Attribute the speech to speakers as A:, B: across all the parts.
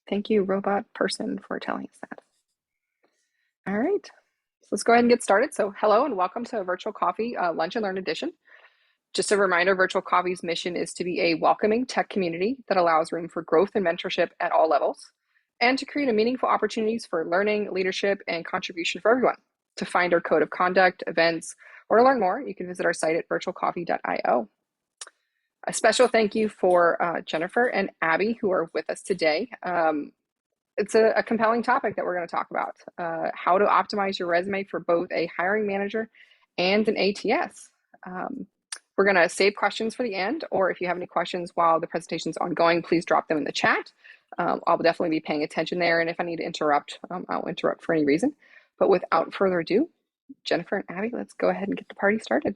A: Thank you, robot person, for telling us that. All right, so let's go ahead and get started. So hello and welcome to Virtual Coffee Lunch and Learn Edition. Just a reminder, Virtual Coffee's mission is to be a welcoming tech community that allows room for growth and mentorship at all levels, and to create meaningful opportunities for learning, leadership, and contribution for everyone. To find our code of conduct, events, or to learn more, you can visit our site at virtualcoffee.io. A special thank you for Jennifer and Abby, who are with us today. It's a compelling topic that we're going to talk about, how to optimize your resume for both a hiring manager and an ATS. We're going to save questions for the end, or if you have any questions while the presentation is ongoing, please drop them in the chat. I'll definitely be paying attention there, and if I need to interrupt, I'll interrupt for any reason. But without further ado, Jennifer and Abby, let's go ahead and get the party started.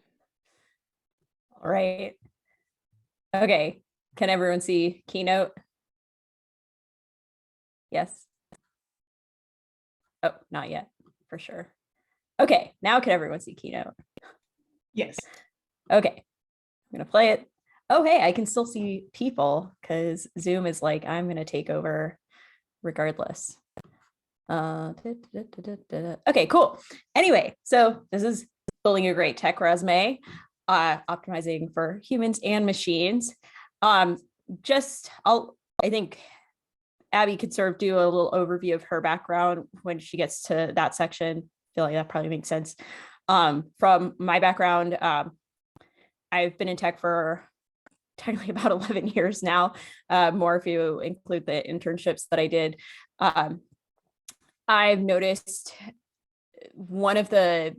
B: All right. Okay, can everyone see Keynote? Yes. Oh, not yet, for sure. Okay, now can everyone see Keynote?
C: Yes.
B: Okay, I'm gonna play it. Oh, hey, I can still see people because Zoom is like, I'm gonna take over regardless. Okay, cool. Anyway, so this is building a great tech resume, optimizing for humans and machines. I think Abby could sort of do a little overview of her background when she gets to that section. I feel like that probably makes sense. From my background, I've been in tech for technically about 11 years now, more if you include the internships that I did. I've noticed one of the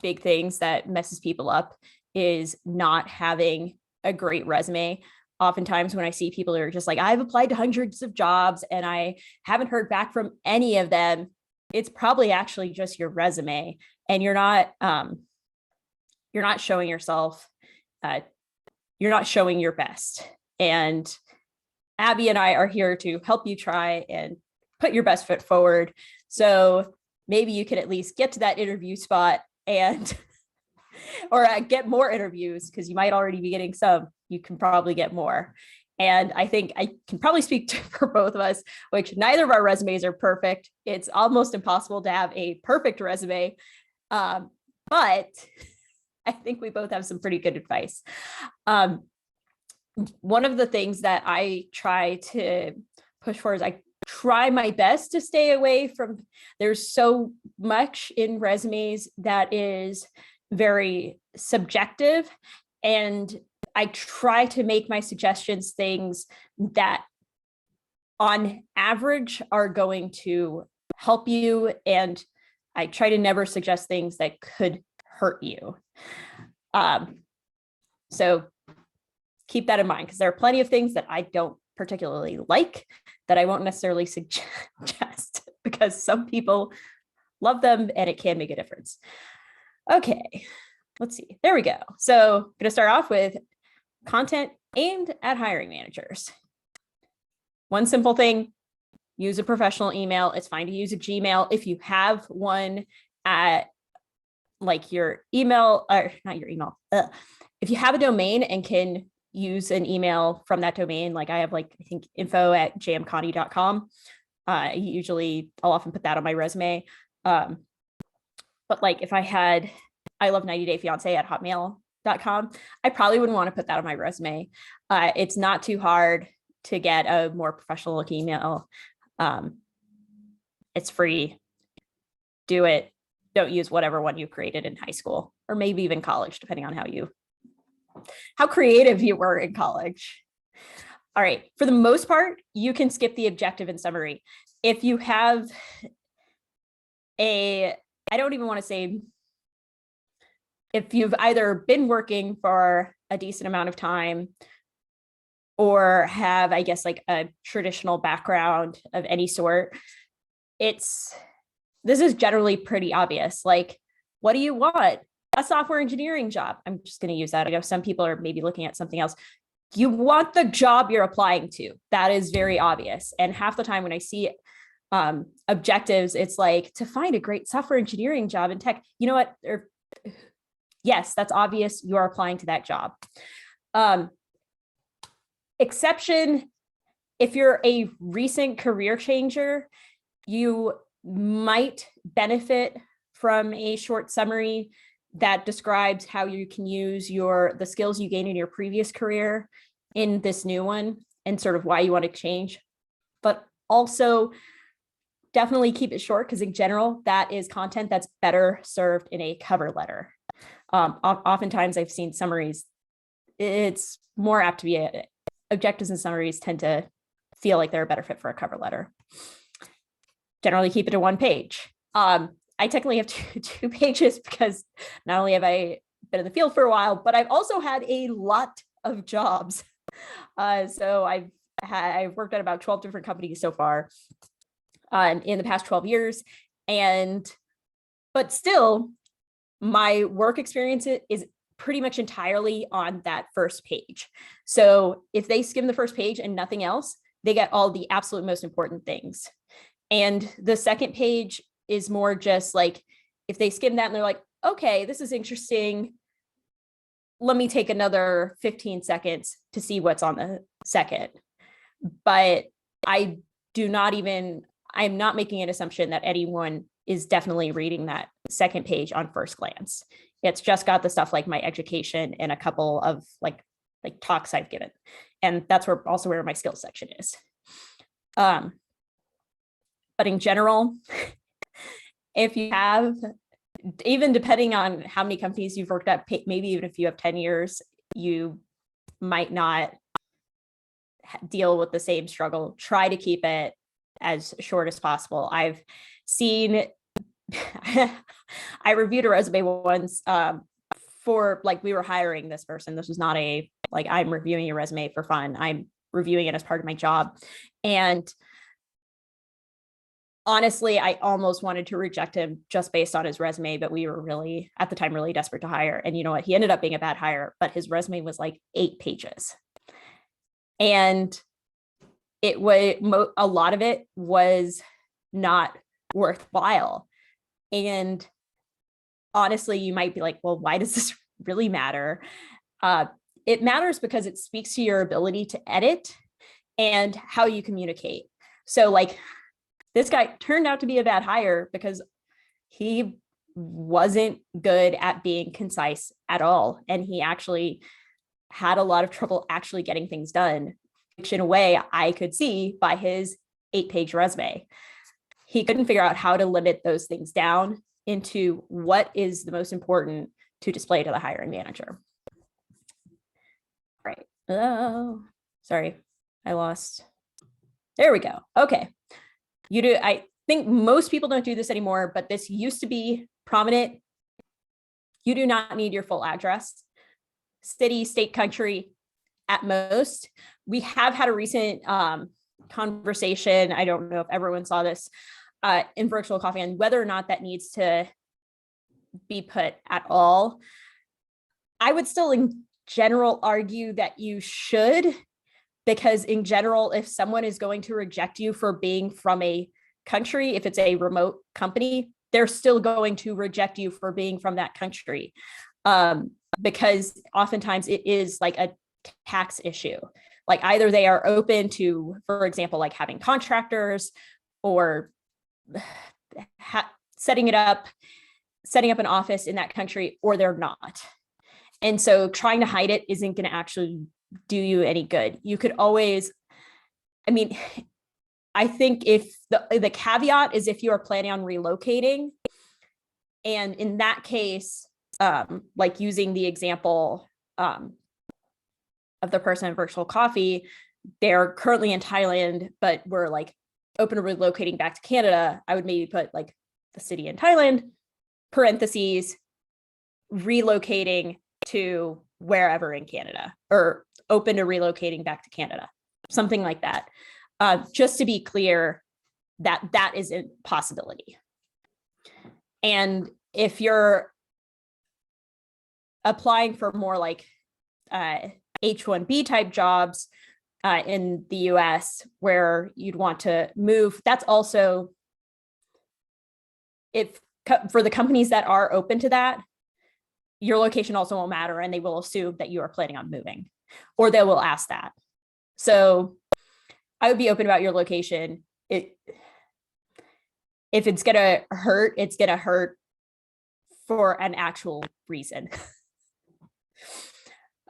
B: big things that messes people up is not having a great resume. Oftentimes when I see people who are just like, I've applied to hundreds of jobs and I haven't heard back from any of them, it's probably actually just your resume, and you're not showing yourself, you're not showing your best. And Abby and I are here to help you try and put your best foot forward. So maybe you could at least get to that interview spot and or get more interviews, because you might already be getting some. You can probably get more. And I think I can probably speak for both of us, which neither of our resumes are perfect. It's almost impossible to have a perfect resume. But I think we both have some pretty good advice. One of the things that I try to push for is I try my best to stay away from, there's so much in resumes that is very subjective, and I try to make my suggestions things that on average are going to help you, and I try to never suggest things that could hurt you. So keep that in mind, because there are plenty of things that I don't particularly like that I won't necessarily suggest, because some people love them and it can make a difference. Okay, let's see. There we go. So I'm going to start off with content aimed at hiring managers. One simple thing, use a professional email. It's fine to use a Gmail. If you have one at like your email, or not your email, if you have a domain and can use an email from that domain, like I have, like, I think info@jkoni.com. I'll often put that on my resume. But like if I had, I love 90 Day Fiance at hotmail.com, I probably wouldn't want to put that on my resume. It's not too hard to get a more professional looking email. It's free. Do it. Don't use whatever one you created in high school, or maybe even college, depending on how creative you were in college. All right. For the most part, you can skip the objective and summary. If you have I don't even want to say, if you've either been working for a decent amount of time or have, I guess, like a traditional background of any sort, this is generally pretty obvious. Like, what do you want? A software engineering job. I'm just going to use that. I know some people are maybe looking at something else. You want the job you're applying to. That is very obvious. And half the time when I see objectives, it's like, to find a great software engineering job in tech. You know what? Yes, that's obvious. You are applying to that job. Exception if you're a recent career changer, you might benefit from a short summary that describes how you can use the skills you gained in your previous career in this new one and sort of why you want to change. But also definitely keep it short, because in general, that is content that's better served in a cover letter. Oftentimes I've seen summaries, it's more apt to be objectives, and summaries tend to feel like they're a better fit for a cover letter. Generally keep it to 1 page. I technically have two pages because not only have I been in the field for a while, but I've also had a lot of jobs. So I've worked at about 12 different companies so far in the past 12 years. But still, my work experience is pretty much entirely on that first page. So if they skim the first page and nothing else, they get all the absolute most important things. And the second page is more just like, if they skim that and they're like, okay, this is interesting, let me take another 15 seconds to see what's on the second. But I'm not making an assumption that anyone is definitely reading that second page on first glance. It's just got the stuff like my education and a couple of like talks I've given. And that's where my skills section is. But in general, if you have, even depending on how many companies you've worked at, maybe even if you have 10 years, you might not deal with the same struggle. Try to keep it as short as possible. I've seen, I reviewed a resume once for we were hiring this person. This was not I'm reviewing a resume for fun. I'm reviewing it as part of my job. And honestly, I almost wanted to reject him just based on his resume, but we were really, at the time, really desperate to hire. And you know what? He ended up being a bad hire, but his resume was 8 pages. And a lot of it was not worthwhile. And honestly, you might be like, well, why does this really matter? It matters because it speaks to your ability to edit and how you communicate. So this guy turned out to be a bad hire because he wasn't good at being concise at all. And he actually had a lot of trouble actually getting things done, which in a way I could see by his 8-page resume. He couldn't figure out how to limit those things down into what is the most important to display to the hiring manager. All right. Oh, sorry. I lost. There we go. Okay. I think most people don't do this anymore, but this used to be prominent. You do not need your full address. City, state, country, at most. We have had a recent conversation. I don't know if everyone saw this in Virtual Coffee on whether or not that needs to be put at all. I would still in general argue that you should, because in general, if someone is going to reject you for being from a country, if it's a remote company, they're still going to reject you for being from that country. Because oftentimes it is a tax issue. Either they are open to, for example, having contractors or setting up an office in that country, or they're not. And so trying to hide it isn't going to actually do you any good. You could always, I think if the caveat is if you are planning on relocating, and in that case, using the example of the person in Virtual Coffee, they're currently in Thailand, but we're open to relocating back to Canada, I would maybe put the city in Thailand, parentheses, relocating to wherever in Canada, or open to relocating back to Canada, something like that. Just to be clear that is a possibility. And if you're applying for more H-1B type jobs in the US where you'd want to move, that's also, for the companies that are open to that, your location also won't matter, and they will assume that you are planning on moving, or they will ask that. So I would be open about your location. If it's gonna hurt, it's gonna hurt for an actual reason.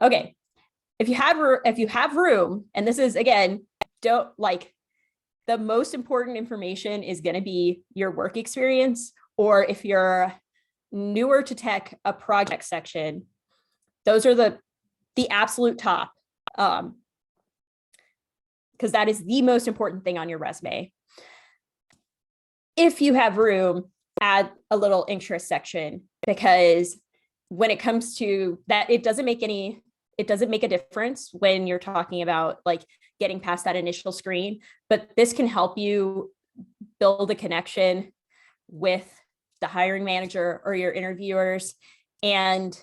B: Okay, if you have room, and this is again, don't like, the most important information is going to be your work experience, or if you're newer to tech, a project section. Those are the absolute top, because that is the most important thing on your resume. If you have room, add a little interest section, because when it comes to that, it doesn't make a difference when you're talking about like getting past that initial screen, but this can help you build a connection with the hiring manager or your interviewers. And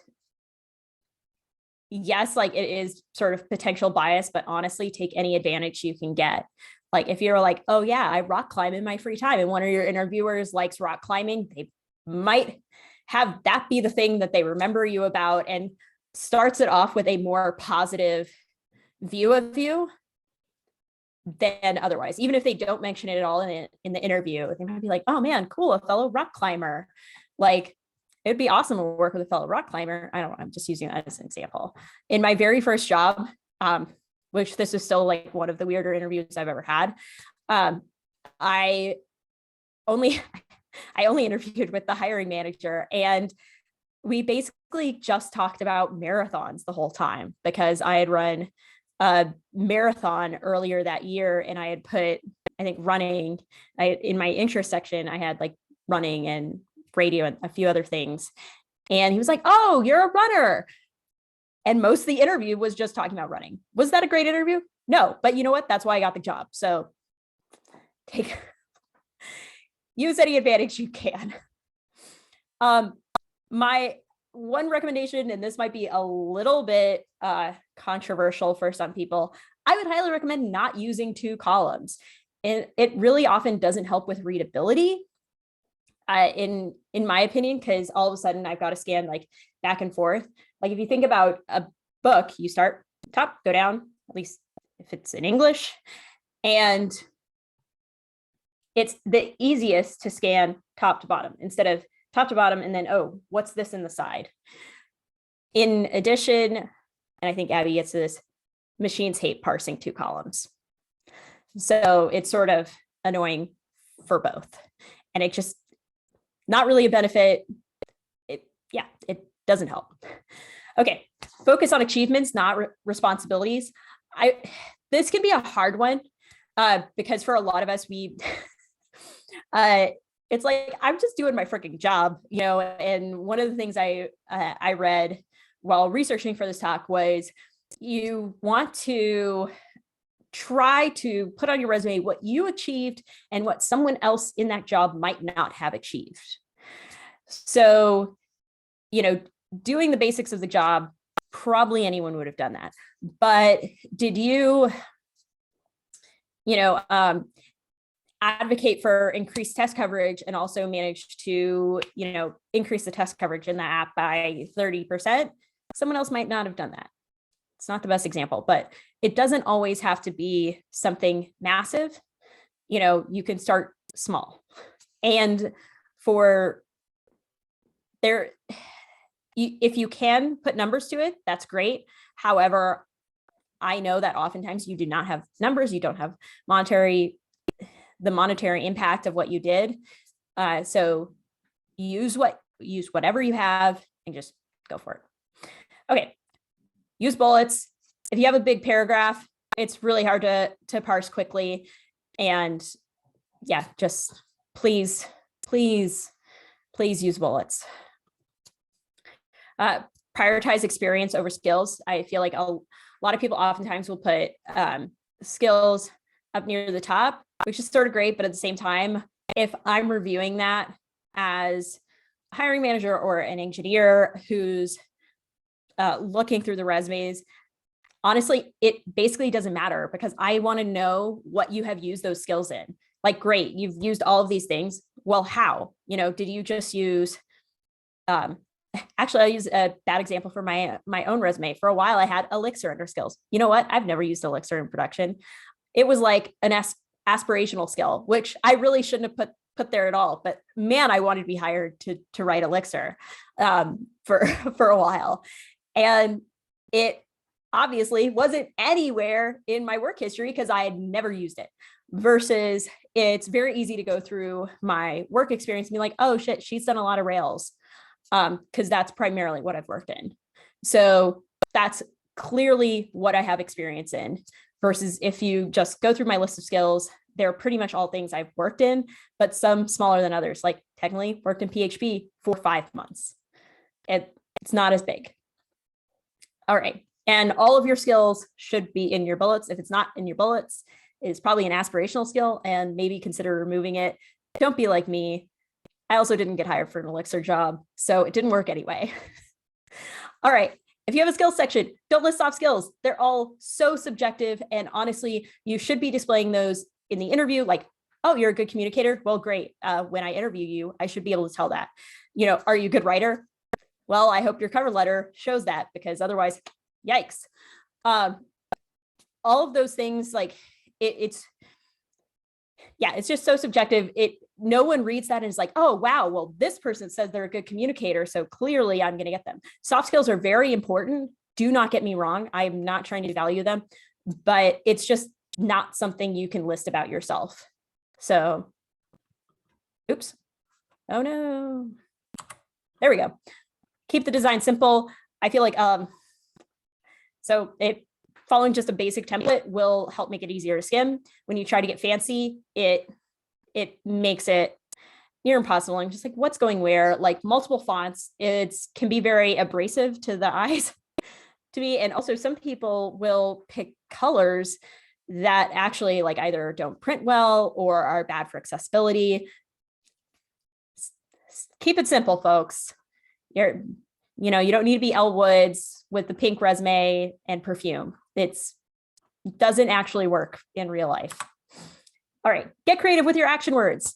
B: yes, like it is sort of potential bias, but honestly, take any advantage you can get. Like if you're like, oh yeah, I rock climb in my free time, and one of your interviewers likes rock climbing, they might have that be the thing that they remember you about, and starts it off with a more positive view of you than otherwise. Even if they don't mention it at all in the interview, they might be like, oh man, cool, a fellow rock climber. Like it'd be awesome to work with a fellow rock climber. I don't know, I'm just using that as an example. In my very first job, which this is still like one of the weirder interviews I've ever had, I only interviewed with the hiring manager, and we basically just talked about marathons the whole time, because I had run a marathon earlier that year, and I had put, I think, running, in my interest section, I had like running and radio and a few other things. And he was like, oh, you're a runner. And most of the interview was just talking about running. Was that a great interview? No, but you know what? That's why I got the job. So use any advantage you can. My one recommendation, and this might be a little bit controversial for some people, I would highly recommend not using 2 columns. And it really often doesn't help with readability, in my opinion, because all of a sudden I've got to scan like back and forth. Like if you think about a book, you start top, go down, at least if it's in English, and it's the easiest to scan top to bottom instead of top to bottom and then, oh, what's this in the side? In addition, and I think Abby gets to this, machines hate parsing 2 columns. So it's sort of annoying for both. And it just, not really a benefit. It doesn't help. Okay, focus on achievements, not responsibilities. This can be a hard one, because for a lot of us, it's like, I'm just doing my freaking job, you know. And one of the things I read while researching for this talk was, you want to try to put on your resume what you achieved and what someone else in that job might not have achieved. So, you know, doing the basics of the job, probably anyone would have done that. But did you advocate for increased test coverage and also manage to, increase the test coverage in the app by 30%? Someone else might not have done that. It's not the best example, but it doesn't always have to be something massive. You can start small. And if you can put numbers to it, that's great. However, I know that oftentimes you do not have numbers, you don't have the monetary impact of what you did. So use whatever you have and just go for it. Okay, use bullets. If you have a big paragraph, it's really hard to parse quickly. And yeah, just please use bullets. Prioritize experience over skills. I feel like a lot of people oftentimes will put skills up near the top, which is sort of great. But at the same time, if I'm reviewing that as a hiring manager or an engineer who's looking through the resumes, honestly, it basically doesn't matter, because I want to know what you have used those skills in. Like, great, you've used all of these things. Well, how? Did you just use actually, I'll use a bad example for my own resume. For a while, I had Elixir under skills. You know what? I've never used Elixir in production. it was like an aspirational skill, which I really shouldn't have put there at all. But man, I wanted to be hired to write Elixir for a while. And it obviously wasn't anywhere in my work history because I had never used it. Versus it's very easy to go through my work experience and be like, oh shit, she's done a lot of Rails. Because that's primarily what I've worked in. So that's clearly what I have experience in. Versus if you just go through my list of skills, they're pretty much all things I've worked in, but some smaller than others. Like technically worked in PHP for 5 months. It's not as big. All right. And all of your skills should be in your bullets. If it's not in your bullets, it's probably an aspirational skill and maybe consider removing it. Don't be like me. I also didn't get hired for an Elixir job, so it didn't work anyway. All right. If you have a skills section, don't list off skills. They're all so subjective. And honestly, you should be displaying those in the interview. Like, oh, you're a good communicator. Well, great. When I interview you, I should be able to tell that. You know, are you a good writer? Well, I hope your cover letter shows that, because otherwise, yikes. All of those things, like it's just so subjective. No one reads that and is like, oh, wow, well, this person says they're a good communicator, so clearly I'm going to get them. Soft skills are very important. Do not get me wrong. I'm not trying to devalue them, but it's just not something you can list about yourself. So, oops. Oh, no. There we go. Keep the design simple. I feel like, following just a basic template will help make it easier to skim. When you try to get fancy, it makes it near impossible. I'm just like, what's going where? Like multiple fonts, can be very abrasive to the eyes to me. And also some people will pick colors that actually like either don't print well or are bad for accessibility. Keep it simple, folks. You don't need to be Elle Woods with the pink resume and perfume. It doesn't actually work in real life. All right, get creative with your action words.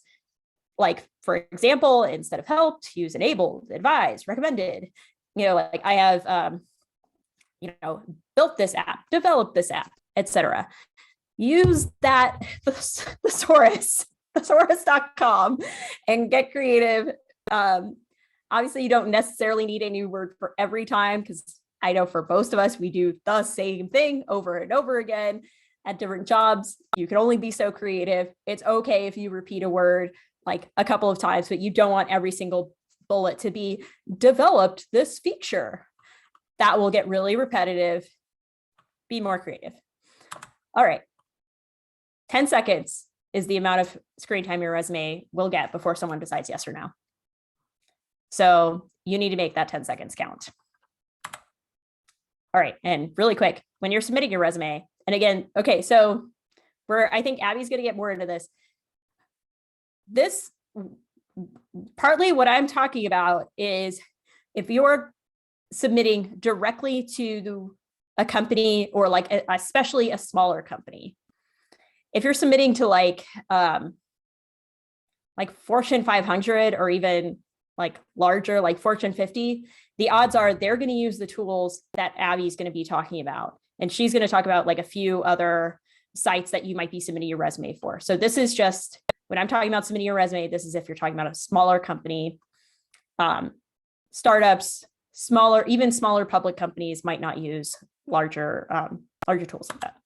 B: Like, for example, instead of helped, use enabled, advised, recommended. Like I have, built this app, developed this app, etc. Use that thesaurus.com and get creative. Obviously, you don't necessarily need a new word for every time, because I know for most of us, we do the same thing over and over again at different jobs. You can only be so creative. It's okay if you repeat a word like a couple of times, but you don't want every single bullet to be developed this feature. That will get really repetitive. Be more creative. All right. 10 seconds is the amount of screen time your resume will get before someone decides yes or no. So you need to make that 10 seconds count. All right. And really quick, when you're submitting your resume, and again, okay, so I think Abby's going to get more into this. Partly what I'm talking about is if you're submitting directly to a company, or like especially a smaller company, if you're submitting to like Fortune 500 or even like larger, like Fortune 50, the odds are they're going to use the tools that Abby's going to be talking about. And she's going to talk about like a few other sites that you might be submitting your resume for. So this is just, when I'm talking about submitting your resume, this is if you're talking about a smaller company. Startups, even smaller public companies might not use larger tools like that.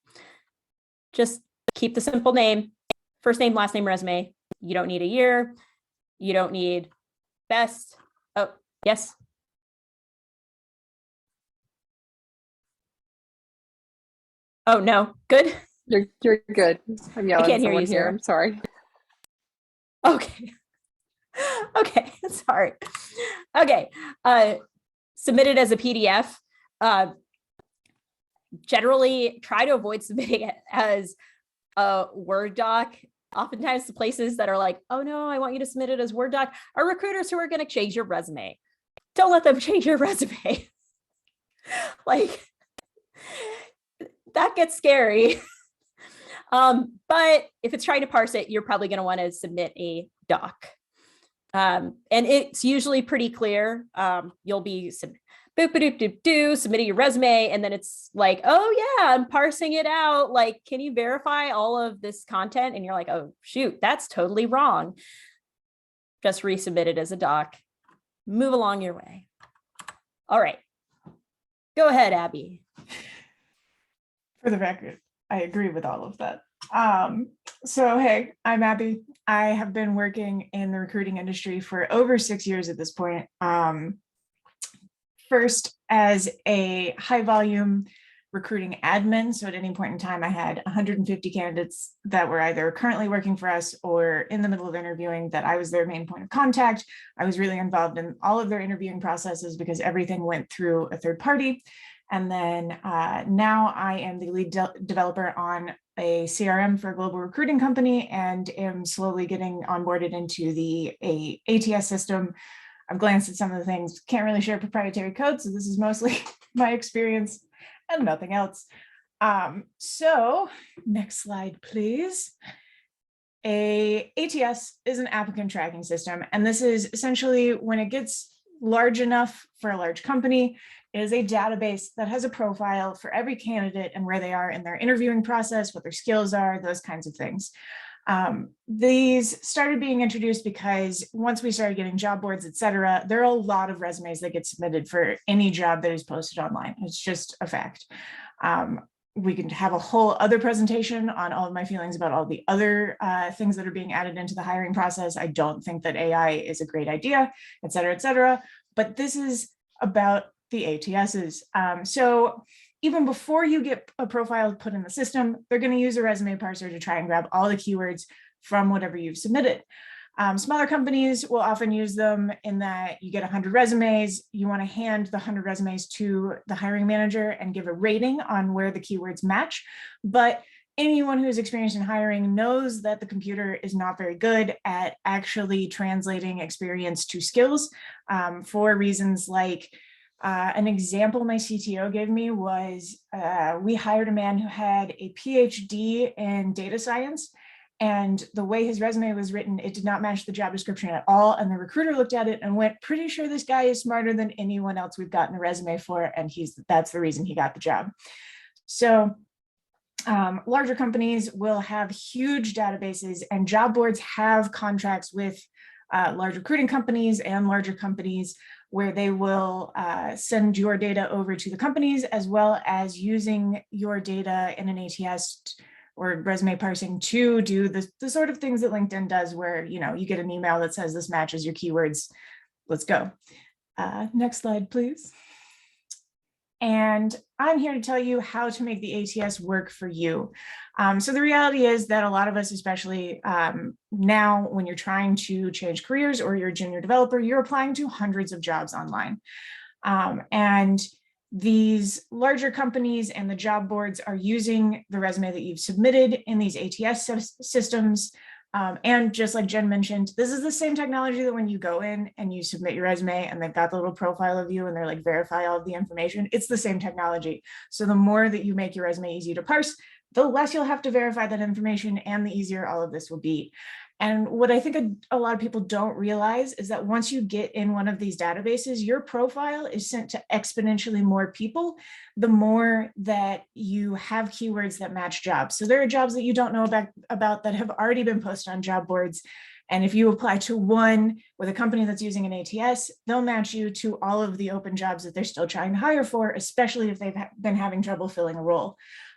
B: Just keep the simple name, first name, last name, resume. You don't need a year. You don't need best. Oh, yes. Oh, no. Good.
A: You're good. I'm yelling at someone here. I'm sorry.
B: Okay. Okay. Sorry. Okay. Submit it as a PDF. Generally, try to avoid submitting it as a Word doc. Oftentimes the places that are like, oh no, I want you to submit it as Word doc, are recruiters who are going to change your resume. Don't let them change your resume. Like, that gets scary. But if it's trying to parse it, you're probably going to want to submit a doc. And it's usually pretty clear. You'll be boop doop doop doo, submitting your resume, and then it's like, oh yeah, I'm parsing it out. Like, can you verify all of this content? And you're like, oh shoot, that's totally wrong. Just resubmit it as a doc. Move along your way. All right. Go ahead, Abby.
C: For the record, I agree with all of that. So, hey, I'm Abby. I have been working in the recruiting industry for over 6 years at this point. First, as a high volume recruiting admin. So at any point in time, I had 150 candidates that were either currently working for us or in the middle of interviewing that I was their main point of contact. I was really involved in all of their interviewing processes because everything went through a third party. And then now I am the lead developer on a CRM for a global recruiting company and am slowly getting onboarded into the ATS system. I've glanced at some of the things, can't really share proprietary code, so this is mostly my experience and nothing else. So next slide, please. A ATS is an applicant tracking system, and this is essentially when it gets large enough for a large company, it is a database that has a profile for every candidate and where they are in their interviewing process, what their skills are, those kinds of things. These started being introduced because once we started getting job boards, et cetera, there are a lot of resumes that get submitted for any job that is posted online. It's just a fact. We can have a whole other presentation on all of my feelings about all the other things that are being added into the hiring process. I don't think that AI is a great idea, et cetera, et cetera. But this is about the ATSs. So even before you get a profile put in the system, they're going to use a resume parser to try and grab all the keywords from whatever you've submitted. Smaller companies will often use them in that you get 100 resumes, you want to hand the 100 resumes to the hiring manager and give a rating on where the keywords match. But anyone who's experienced in hiring knows that the computer is not very good at actually translating experience to skills for reasons like an example my CTO gave me was we hired a man who had a PhD in data science, and the way his resume was written, it did not match the job description at all. And the recruiter looked at it and went, pretty sure this guy is smarter than anyone else we've gotten a resume for, and that's the reason he got the job. So larger companies will have huge databases, and job boards have contracts with large recruiting companies and larger companies where they will send your data over to the companies, as well as using your data in an ATS or resume parsing to do the sort of things that LinkedIn does, where you get an email that says this matches your keywords. Let's go. Next slide, please. And I'm here to tell you how to make the ATS work for you. So the reality is that a lot of us, especially now when you're trying to change careers or you're a junior developer, you're applying to hundreds of jobs online. And these larger companies and the job boards are using the resume that you've submitted in these ATS systems. And just like Jen mentioned, this is the same technology that when you go in and you submit your resume and they've got the little profile of you and they're like, verify all of the information. It's the same technology. So the more that you make your resume easy to parse, the less you'll have to verify that information and the easier all of this will be. And what I think a lot of people don't realize is that once you get in one of these databases, your profile is sent to exponentially more people, the more that you have keywords that match jobs. So there are jobs that you don't know about that have already been posted on job boards. And if you apply to one with a company that's using an ATS, they'll match you to all of the open jobs that they're still trying to hire for, especially if they've been having trouble filling a role.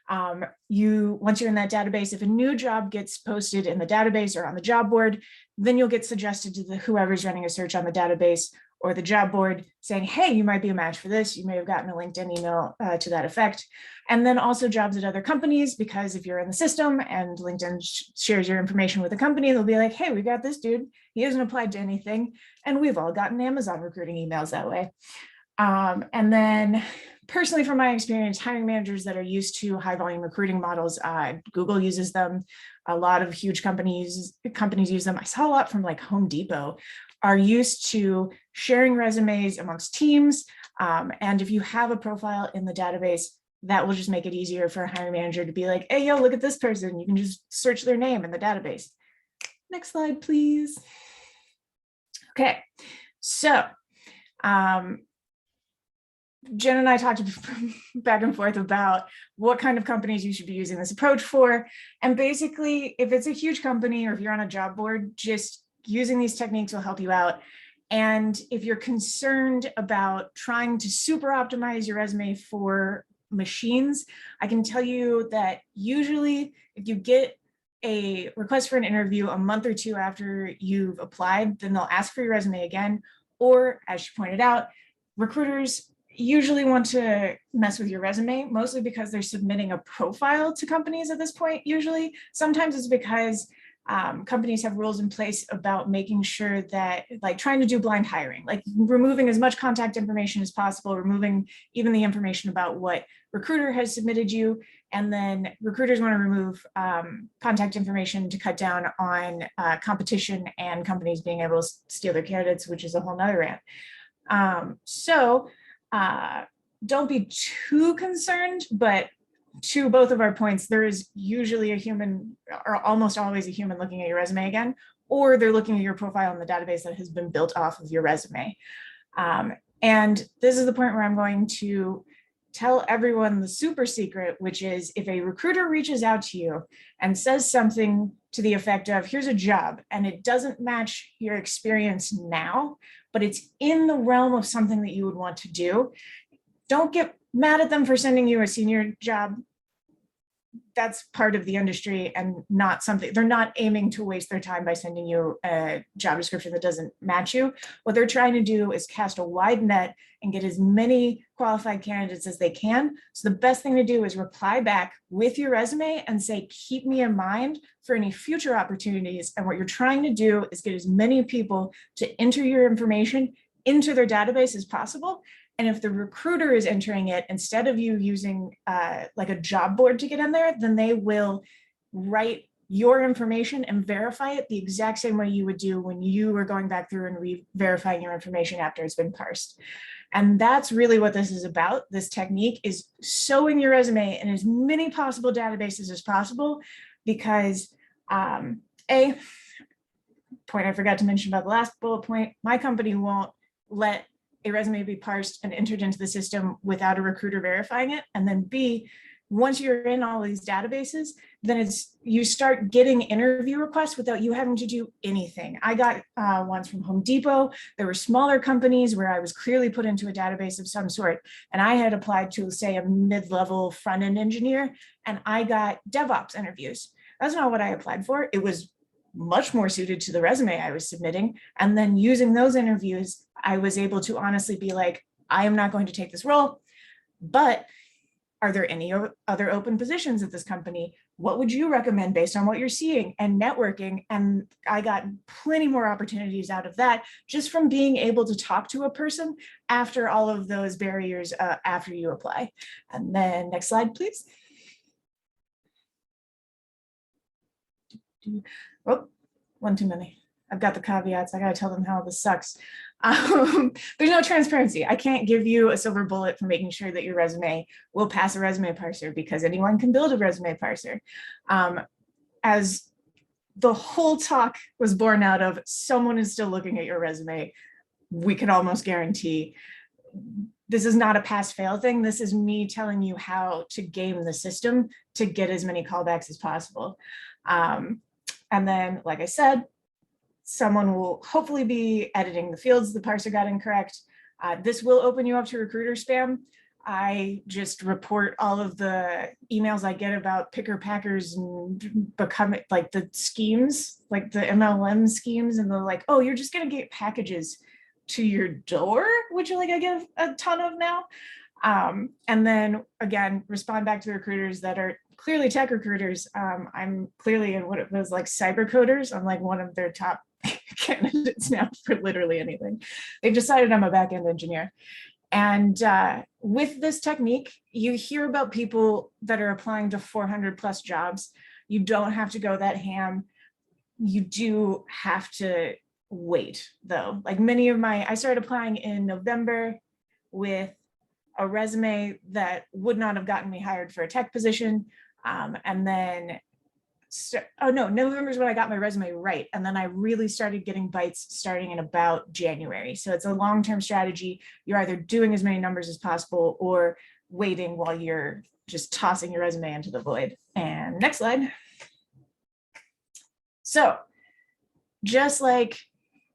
C: Once you're in that database, if a new job gets posted in the database or on the job board, then you'll get suggested to whoever's running a search on the database or the job board saying, hey, you might be a match for this. You may have gotten a LinkedIn email to that effect. And then also jobs at other companies, because if you're in the system and LinkedIn shares your information with a company, they'll be like, hey, we got this dude. He hasn't applied to anything. And we've all gotten Amazon recruiting emails that way. And then personally, from my experience, hiring managers that are used to high volume recruiting models, Google uses them. A lot of huge companies use them. I saw a lot from like Home Depot, are used to sharing resumes amongst teams. And if you have a profile in the database, that will just make it easier for a hiring manager to be like, hey, yo, look at this person. You can just search their name in the database. Next slide, please. Okay, so Jen and I talked back and forth about what kind of companies you should be using this approach for. And basically, if it's a huge company or if you're on a job board, just using these techniques will help you out. And if you're concerned about trying to super optimize your resume for machines, I can tell you that usually if you get a request for an interview a month or two after you've applied, then they'll ask for your resume again. Or as she pointed out, recruiters usually want to mess with your resume, mostly because they're submitting a profile to companies at this point, usually. Sometimes it's because companies have rules in place about making sure that, like, trying to do blind hiring, like removing as much contact information as possible, removing even the information about what recruiter has submitted you. And then recruiters want to remove contact information to cut down on competition and companies being able to steal their candidates, which is a whole nother rant. Don't be too concerned, but to both of our points, there is usually a human, or almost always a human, looking at your resume again, or they're looking at your profile in the database that has been built off of your resume. And this is the point where I'm going to tell everyone the super secret, which is if a recruiter reaches out to you and says something to the effect of, here's a job, and it doesn't match your experience now, but it's in the realm of something that you would want to do, don't get mad at them for sending you a senior job. That's part of the industry and not something, they're not aiming to waste their time by sending you a job description that doesn't match you. What they're trying to do is cast a wide net and get as many qualified candidates as they can. So the best thing to do is reply back with your resume and say, keep me in mind for any future opportunities. And what you're trying to do is get as many people to enter your information into their database as possible. And if the recruiter is entering it, instead of you using like a job board to get in there, then they will write your information and verify it the exact same way you would do when you were going back through and re-verifying your information after it's been parsed. And that's really what this is about. This technique is sewing your resume in as many possible databases as possible, because a point I forgot to mention about the last bullet point, my company won't let a resume be parsed and entered into the system without a recruiter verifying it. And then B, once you're in all these databases, then you start getting interview requests without you having to do anything. I got ones from Home Depot. There were smaller companies where I was clearly put into a database of some sort, and I had applied to, say, a mid-level front-end engineer, and I got DevOps interviews. That's not what I applied for. It was much more suited to the resume I was submitting. And then using those interviews, I was able to honestly be like, I am not going to take this role, but are there any other open positions at this company? What would you recommend based on what you're seeing? And networking. And I got plenty more opportunities out of that just from being able to talk to a person after all of those barriers after you apply. And then next slide, please. Oh, one too many. I've got the caveats. I got to tell them how this sucks. There's no transparency. I can't give you a silver bullet for making sure that your resume will pass a resume parser, because anyone can build a resume parser. As the whole talk was born out of, someone is still looking at your resume, we can almost guarantee this is not a pass-fail thing. This is me telling you how to game the system to get as many callbacks as possible. And then, like I said, someone will hopefully be editing the fields the parser got incorrect. This will open you up to recruiter spam. I just report all of the emails I get about picker packers and becoming like the schemes, like the MLM schemes, and they're like, oh, you're just gonna get packages to your door, which like I get a ton of now. And then again, respond back to the recruiters that are clearly tech recruiters. I'm clearly in what it was like cyber coders. I'm like one of their top candidates now for literally anything. They've decided I'm a back-end engineer. And with this technique, you hear about people that are applying to 400 plus jobs. You don't have to go that ham. You do have to wait though. Like I started applying in November with a resume that would not have gotten me hired for a tech position. And then oh no, November is when I got my resume right. And then I really started getting bites starting in about January. So it's a long-term strategy. You're either doing as many numbers as possible or waiting while you're just tossing your resume into the void. And next slide. So just like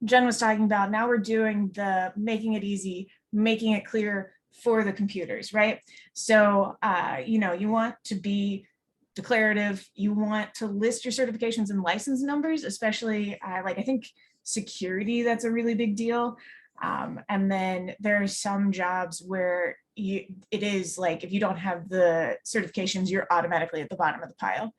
C: Jen was talking about, now we're doing the making it easy, making it clear for the computers, right? So, you know, you want to be declarative, you want to list your certifications and license numbers, especially like I think security, that's a really big deal. And then there are some jobs where it is like, if you don't have the certifications, you're automatically at the bottom of the pile.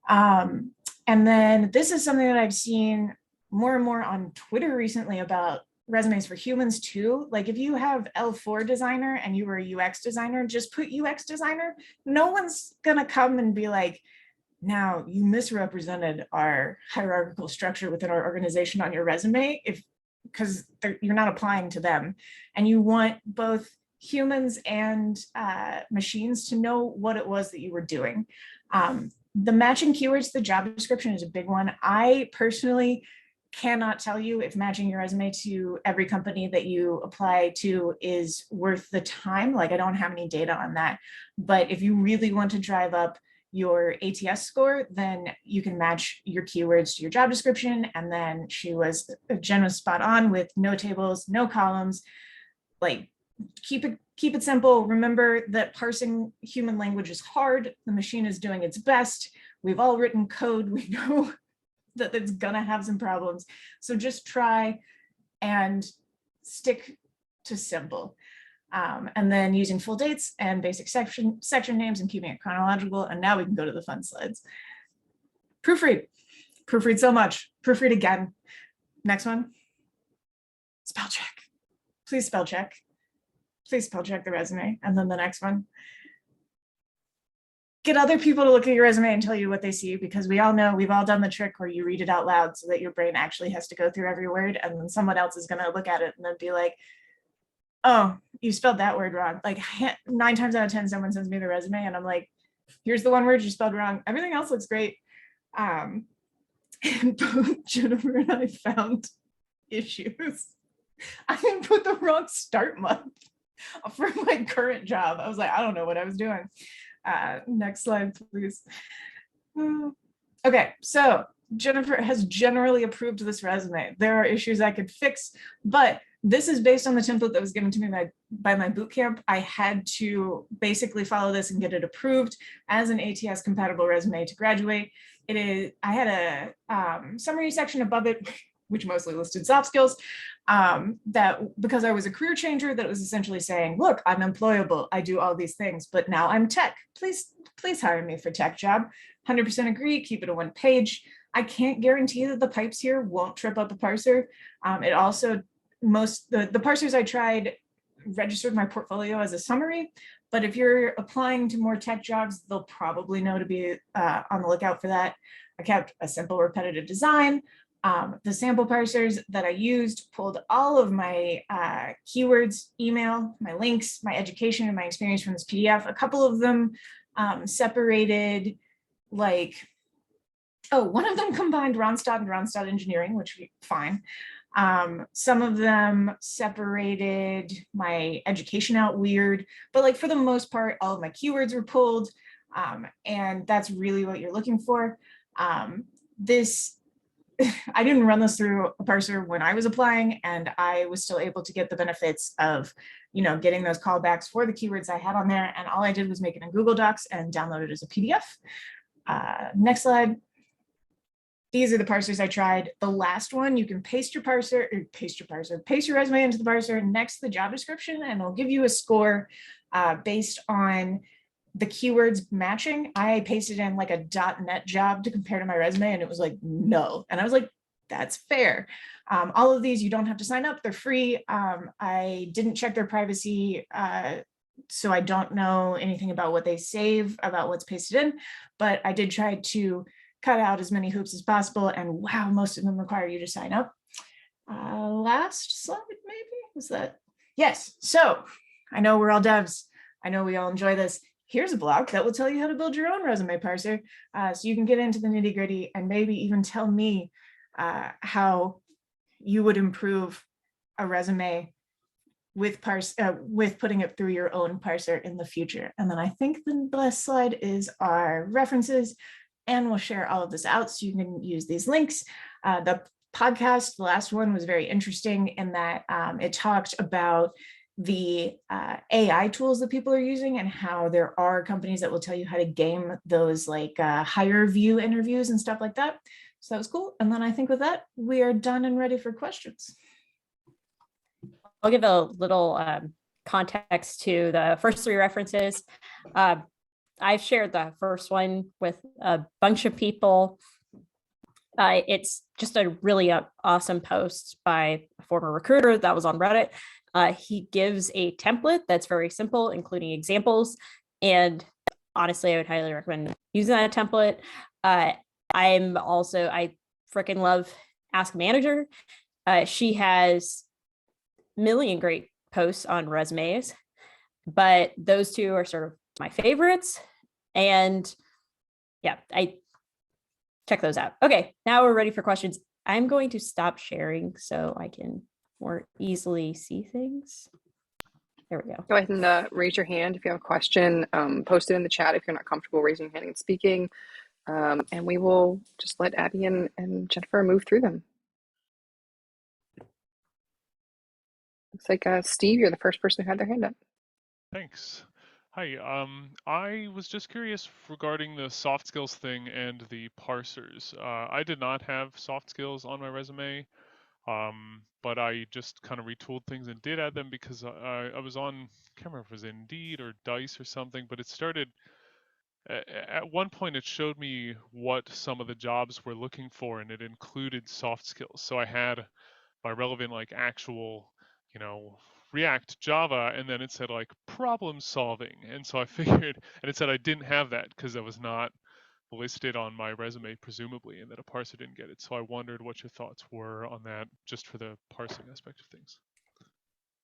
C: And then this is something that I've seen more and more on Twitter recently about resumes for humans too. Like if you have L4 designer and you were a UX designer, just put UX designer. No one's gonna come and be like, now you misrepresented our hierarchical structure within our organization on your resume, because you're not applying to them. And you want both humans and machines to know what it was that you were doing. The matching keywords to the job description is a big one. I personally cannot tell you if matching your resume to every company that you apply to is worth the time. Like I don't have any data on that, but if you really want to drive up your ATS score, then you can match your keywords to your job description. And then Jen was spot on with no tables, no columns. Like keep it simple. Remember that parsing human language is hard. The machine is doing its best. We've all written code. We know that it's gonna have some problems. So just try and stick to simple. And then using full dates and basic section names and keeping it chronological. And now we can go to the fun slides. Proofread so much. Proofread again. Next one. Spell check. Please spell check. Please spell check the resume. And then the next one. Get other people to look at your resume and tell you what they see, because we all know, we've all done the trick where you read it out loud so that your brain actually has to go through every word, and then someone else is going to look at it and then be like, oh, you spelled that word wrong. Like 9 times out of 10, someone sends me the resume and I'm like, here's the one word you spelled wrong. Everything else looks great. And both Jennifer and I found issues. I put the wrong start month for my current job. I was like, I don't know what I was doing. Next slide, please. Okay, so Jennifer has generally approved this resume. There are issues I could fix, but this is based on the template that was given to me by my bootcamp. I had to basically follow this and get it approved as an ATS compatible resume to graduate. I had a summary section above it, which mostly listed soft skills, that because I was a career changer, that was essentially saying, look, I'm employable, I do all these things, but now I'm tech. Please hire me for tech job. 100% agree, keep it a 1 page. I can't guarantee that the pipes here won't trip up a parser. It also, the parsers I tried registered my portfolio as a summary, but if you're applying to more tech jobs, they'll probably know to be on the lookout for that. I kept a simple repetitive design. The sample parsers that I used pulled all of my keywords, email, my links, my education, and my experience from this PDF. A couple of them separated, like, one of them combined Ronstadt and Ronstadt engineering, which was fine. Some of them separated my education out weird, but like for the most part, all of my keywords were pulled, and that's really what you're looking for. I didn't run this through a parser when I was applying, and I was still able to get the benefits of, getting those callbacks for the keywords I had on there. And all I did was make it in Google Docs and download it as a PDF. Next slide. These are the parsers I tried. The last one, you can paste your resume into the parser next to the job description, and it'll give you a score based on the keywords matching. I pasted in like a .NET job to compare to my resume, and it was like, no. And I was like, that's fair. All of these, you don't have to sign up. They're free. I didn't check their privacy, so I don't know anything about what they save, about what's pasted in, but I did try to cut out as many hoops as possible. And wow, most of them require you to sign up. Last slide, maybe, was that? Yes, so I know we're all devs. I know we all enjoy this. here's a blog that will tell you how to build your own resume parser. So you can get into the nitty gritty and maybe even tell me how you would improve a resume with putting it through your own parser in the future. And then I think the last slide is our references, and we'll share all of this out so you can use these links. The podcast, the last one, was very interesting in that it talked about the AI tools that people are using and how there are companies that will tell you how to game those like higher view interviews and stuff like that. So that was cool. And then I think with that, we are done and ready for questions.
B: I'll give a little context to the first three references. I've shared the first one with a bunch of people. It's just a really awesome post by a former recruiter that was on Reddit. He gives a template that's very simple, including examples. And honestly, I would highly recommend using that template. I freaking love Ask Manager. She has a million great posts on resumes, but those two are sort of my favorites. And yeah, I check those out. Okay, now we're ready for questions. I'm going to stop sharing so I can more easily see things. There we go.
A: Go ahead and raise your hand if you have a question. Post it in the chat if you're not comfortable raising your hand and speaking. And we will just let Abby and Jennifer move through them. Looks like Steve, you're the first person who had their hand up.
D: Thanks. Hi, I was just curious regarding the soft skills thing and the parsers. I did not have soft skills on my resume, but I just kind of retooled things and did add them because I was on, I can't remember if it was Indeed or Dice or something, but it started, at one point it showed me what some of the jobs were looking for, and it included soft skills. So I had my relevant, like, actual, React, Java, and then it said like problem solving. And so I figured, and it said I didn't have that because that was not listed on my resume, presumably, and that a parser didn't get it. So I wondered what your thoughts were on that, just for the parsing aspect of things.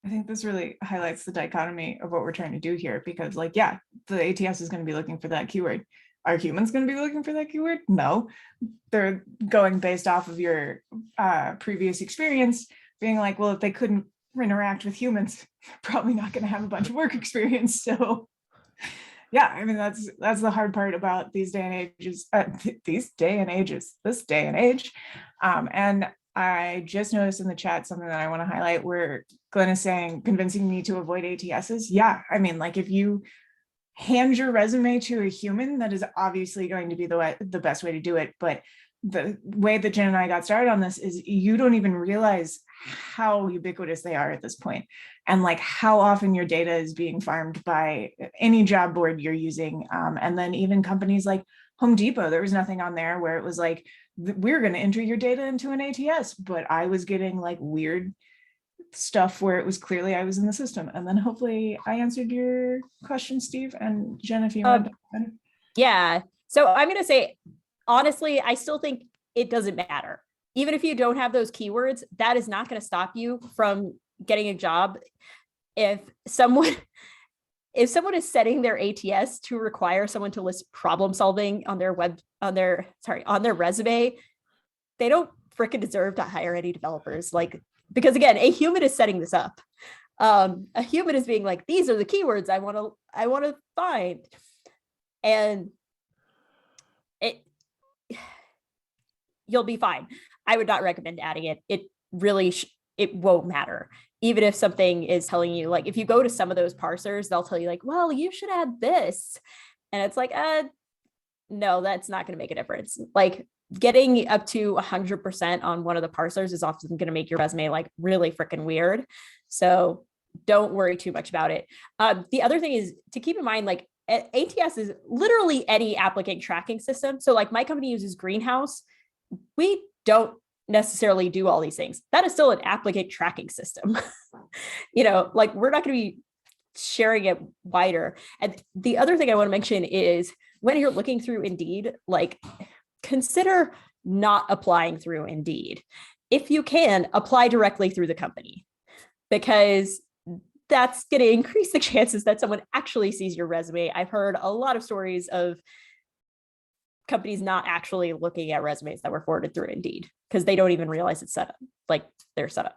C: I think this really highlights the dichotomy of what we're trying to do here, because like, yeah, the ATS is going to be looking for that keyword. Are humans going to be looking for that keyword? No, they're going based off of your previous experience, being like, well, if they couldn't interact with humans, probably not going to have a bunch of work experience. So yeah, I mean, that's the hard part about these day and ages, this day and age. And I just noticed in the chat something that I want to highlight, where Glenn is saying convincing me to avoid ATSs. Yeah, I mean, like, if you hand your resume to a human, that is obviously going to be the best way to do it. But the way that Jen and I got started on this is you don't even realize how ubiquitous they are at this point, and like how often your data is being farmed by any job board you're using. And then even companies like Home Depot, there was nothing on there where it was like, we're going to enter your data into an ATS, but I was getting like weird stuff where it was clearly I was in the system. And then hopefully I answered your question, Steve. And Jen, if you want to.
B: Yeah. So I'm going to say, honestly, I still think it doesn't matter. Even if you don't have those keywords, that is not going to stop you from getting a job. If someone is setting their ATS to require someone to list problem solving on their resume, they don't freaking deserve to hire any developers. Like, because again, a human is setting this up. A human is being like, these are the keywords I want to find. And you'll be fine. I would not recommend adding it. It really, it won't matter. Even if something is telling you, like, if you go to some of those parsers, they'll tell you like, well, you should add this. And it's like, no, that's not going to make a difference. Like, getting up to 100% on one of the parsers is often going to make your resume like really freaking weird. So don't worry too much about it. The other thing is to keep in mind, like, ATS is literally any applicant tracking system. So like my company uses Greenhouse. We don't necessarily do all these things. That is still an applicant tracking system. Like, we're not going to be sharing it wider. And the other thing I want to mention is when you're looking through Indeed, like, consider not applying through Indeed. If you can, apply directly through the company, because that's going to increase the chances that someone actually sees your resume. I've heard a lot of stories of companies not actually looking at resumes that were forwarded through Indeed because they don't even realize it's set up, like they're set up.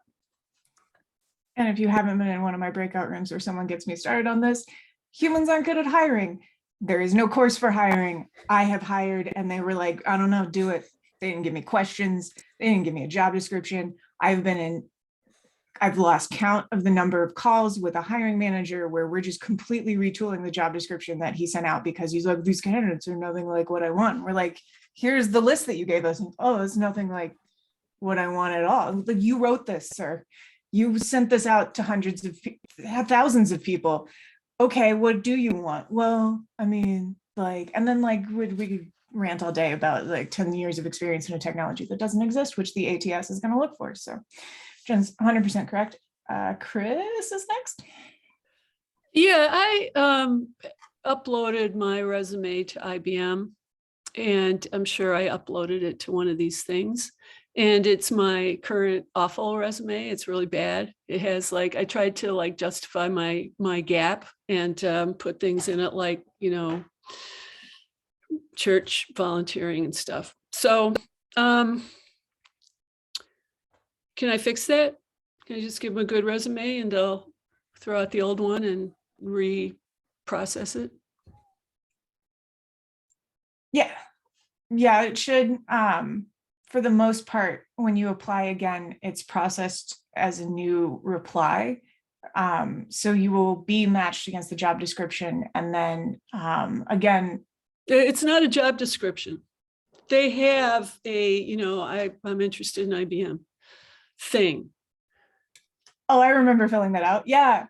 C: And if you haven't been in one of my breakout rooms where someone gets me started on this, humans aren't good at hiring. There is no course for hiring. I have hired and they were like, I don't know, do it. They didn't give me questions. They didn't give me a job description. I've lost count of the number of calls with a hiring manager where we're just completely retooling the job description that he sent out because he's like, these candidates are nothing like what I want. We're like, here's the list that you gave us. And, oh, it's nothing like what I want at all. Like, you wrote this, sir. You sent this out to hundreds of thousands of people. Okay, what do you want? Well, I mean, like, and then like we could rant all day about like 10 years of experience in a technology that doesn't exist, which the ATS is going to look for. So Jen's 100% correct. Chris is next.
E: Yeah, I uploaded my resume to IBM, and I'm sure I uploaded it to one of these things. And it's my current awful resume. It's really bad. It has like, I tried to like justify my gap and put things in it like, you know, church volunteering and stuff. So can I fix that? Can I just give them a good resume and they'll throw out the old one and reprocess it?
C: Yeah, it should. For the most part, when you apply again, it's processed as a new reply. So you will be matched against the job description. And then again,
E: it's not a job description. They have a, you know, I'm interested in IBM thing.
C: Oh, I remember filling that out. Yeah.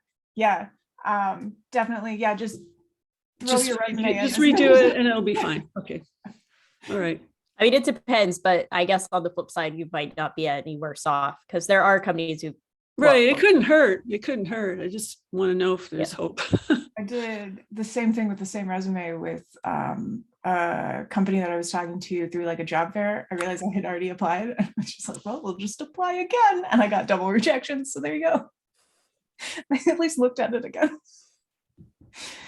C: Definitely. Yeah, just throw your resume in.
E: Just redo it and it'll be fine. Okay. All right.
B: I mean, it depends, but I guess on the flip side, you might not be any worse off because there are companies who.
E: Right. It couldn't hurt. It couldn't hurt. I just want to know if there's hope.
C: I did the same thing with the same resume with a company that I was talking to through like a job fair. I realized I had already applied. I was just like, well, we'll just apply again. And I got double rejections. So there you go. I at least looked at it again.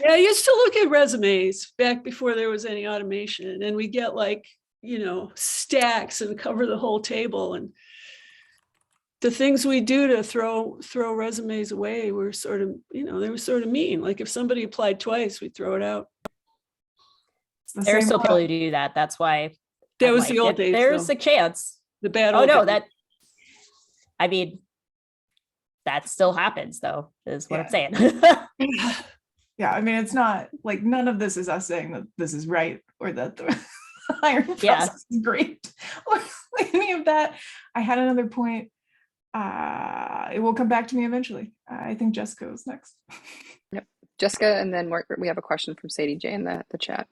E: Yeah, I used to look at resumes back before there was any automation, and we get like, you know, stacks and cover the whole table. And the things we do to throw resumes away were sort of, you know, they were sort of mean. Like if somebody applied twice, we'd throw it out.
B: There are still people who do that. That's why
E: that was the old days.
B: There's a chance.
E: The bad.
B: Oh no, I mean, that still happens though, is what I'm saying.
C: Yeah, I mean, it's not like none of this is us saying that this is right or that the hiring process is great or any of that. I had another point. It will come back to me eventually. I think Jessica was next.
A: Yep, Jessica, and then we have a question from Sadie J in the chat.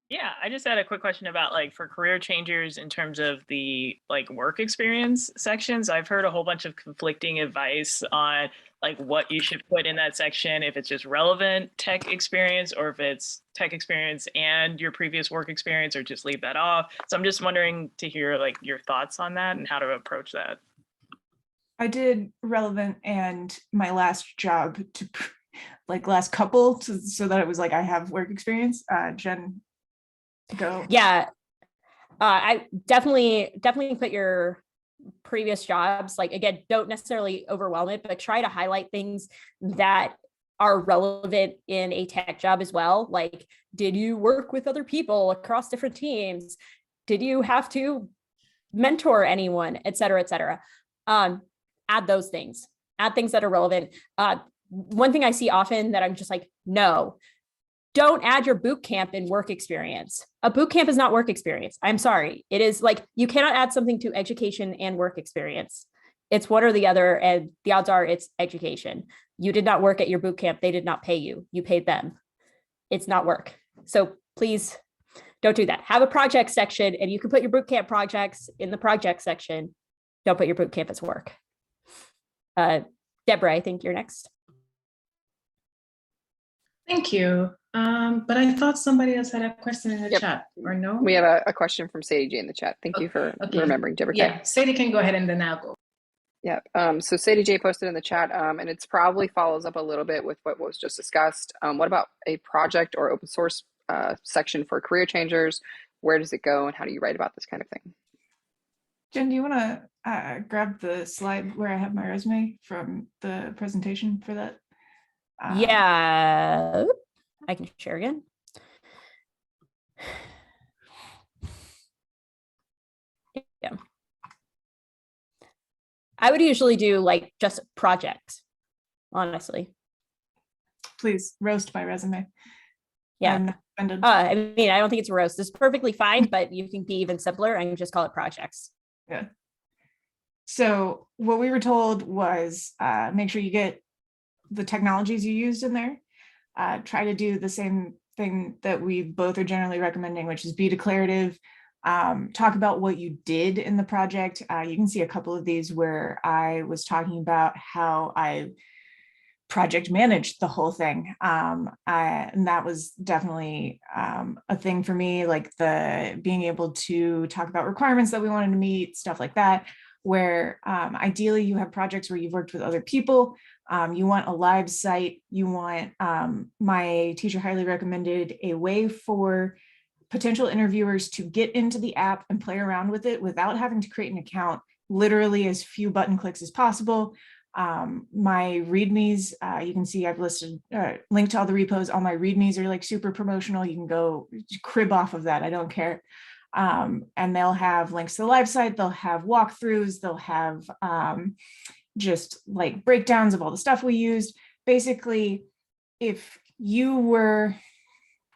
F: Yeah, I just had a quick question about like for career changers in terms of the like work experience sections. I've heard a whole bunch of conflicting advice on like what you should put in that section, if it's just relevant tech experience or if it's tech experience and your previous work experience, or just leave that off. So I'm just wondering to hear like your thoughts on that and how to approach that.
C: I did relevant and my last job to like last couple so that it was like I have work experience. Jen, go.
B: Yeah, I definitely put your previous jobs, like again, don't necessarily overwhelm it, but try to highlight things that are relevant in a tech job as well. Like, did you work with other people across different teams? Did you have to mentor anyone, et cetera, et cetera? Add those things, add things that are relevant. One thing I see often that I'm just like, no, don't add your boot camp and work experience. A boot camp is not work experience. I'm sorry. It is like, you cannot add something to education and work experience. It's one or the other. And the odds are it's education. You did not work at your boot camp. They did not pay you. You paid them. It's not work. So please don't do that. Have a project section and you can put your boot camp projects in the project section. Don't put your boot camp as work. Deborah, I think you're next.
G: Thank you. But I thought somebody else had a question in the chat, or no?
A: We have a question from Sadie J in the chat. Thank you for remembering, Deborah.
G: Yeah, Sadie can go ahead and then I'll go.
A: Yeah. So Sadie J posted in the chat, and it's probably follows up a little bit with what was just discussed. What about a project or open source section for career changers? Where does it go, and how do you write about this kind of thing?
C: Jen, do you want to grab the slide where I have my resume from the presentation for that?
B: Yeah, I can share again. Yeah. I would usually do like just project, honestly.
C: Please roast my resume.
B: Yeah.
C: I'm not offended.
B: I mean, I don't think it's a roast. It's perfectly fine, but you can be even simpler and just call it projects.
C: Yeah. So what we were told was make sure you get the technologies you used in there. Try to do the same thing that we both are generally recommending, which is be declarative. Talk about what you did in the project. You can see a couple of these where I was talking about how I project managed the whole thing. And that was definitely a thing for me, like the being able to talk about requirements that we wanted to meet, stuff like that, where ideally you have projects where you've worked with other people. You want a live site. You want, my teacher highly recommended a way for potential interviewers to get into the app and play around with it without having to create an account, literally as few button clicks as possible. My readmes, you can see I've listed linked to all the repos. All my readmes are like super promotional. You can go crib off of that. I don't care. And they'll have links to the live site. They'll have walkthroughs. They'll have just like breakdowns of all the stuff we used. Basically, if you were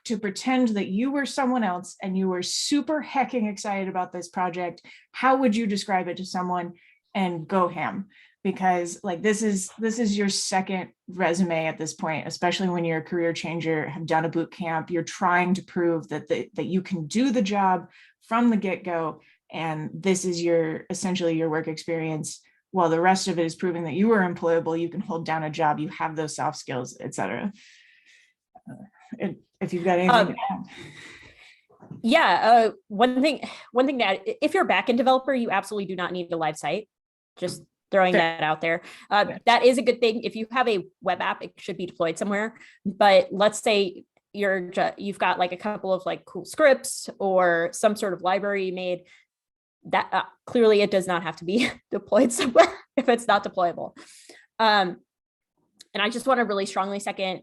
C: to pretend that you were someone else and you were super hecking excited about this project, how would you describe it to someone? And go ham. Because like this is your second resume at this point, especially when you're a career changer, have done a boot camp, you're trying to prove that that you can do the job from the get-go, and this is essentially your work experience, while the rest of it is proving that you are employable, you can hold down a job, you have those soft skills, etc. If you've got anything to add.
B: Yeah, one thing that if you're a backend developer, you absolutely do not need a live site. Just throwing that out there. That is a good thing. If you have a web app, it should be deployed somewhere. But let's say you've got like a couple of like cool scripts or some sort of library you made. That clearly it does not have to be deployed somewhere if it's not deployable. And I just want to really strongly second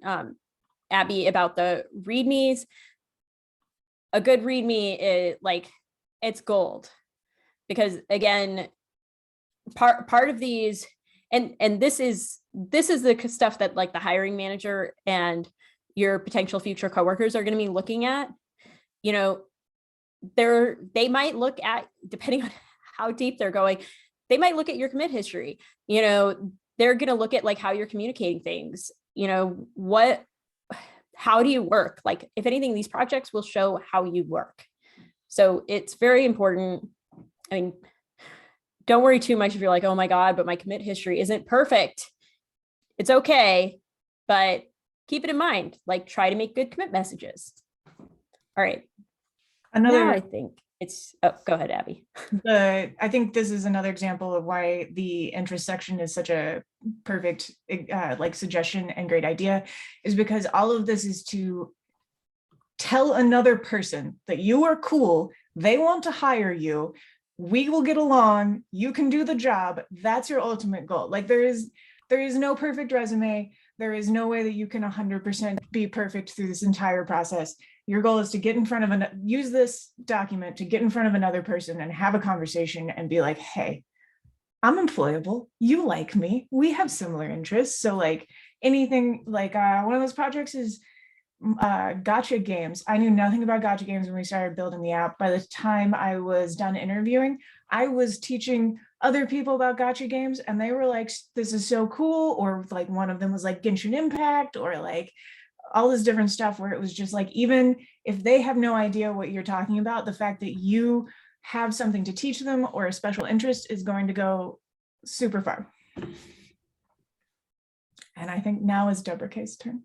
B: Abby about the readmes. A good readme is like, it's gold, because again, part of these, and this is the stuff that like the hiring manager and your potential future coworkers are going to be looking at. You know, they might look at, depending on how deep they're going, they might look at your commit history. You know, they're going to look at like how you're communicating things. You know, how do you work? Like, if anything, these projects will show how you work. So it's very important. I mean, don't worry too much if you're like, oh my God, but my commit history isn't perfect. It's okay, but keep it in mind, like try to make good commit messages. All right. Now I think it's, oh, go ahead, Abby.
C: I think this is another example of why the interest section is such a perfect like suggestion and great idea, is because all of this is to tell another person that you are cool, they want to hire you, we will get along, you can do the job. That's your ultimate goal. Like there is no perfect resume. There is no way that you can 100% be perfect through this entire process. Your goal is to get in front of use this document to get in front of another person and have a conversation and be like, hey, I'm employable. You like me. We have similar interests. So like anything, like one of those projects is gotcha games. I knew nothing about gotcha games when we started building the app. By the time I was done interviewing, I was teaching other people about gotcha games, and they were like, this is so cool. Or like one of them was like Genshin Impact, or like all this different stuff where it was just like, even if they have no idea what you're talking about, the fact that you have something to teach them or a special interest is going to go super far. And I think now is Deborah K's turn.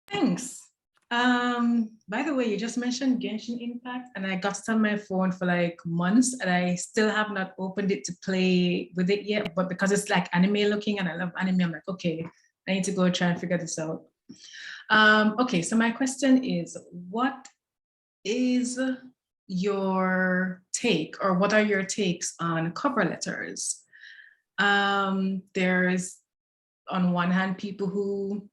G: Thanks. By the way, you just mentioned Genshin Impact, and I got it on my phone for like months, and I still have not opened it to play with it yet. But because it's like anime looking, and I love anime, I'm like, okay, I need to go try and figure this out. Okay, so my question is, what is your take, or what are your takes on cover letters? There's, on one hand, people who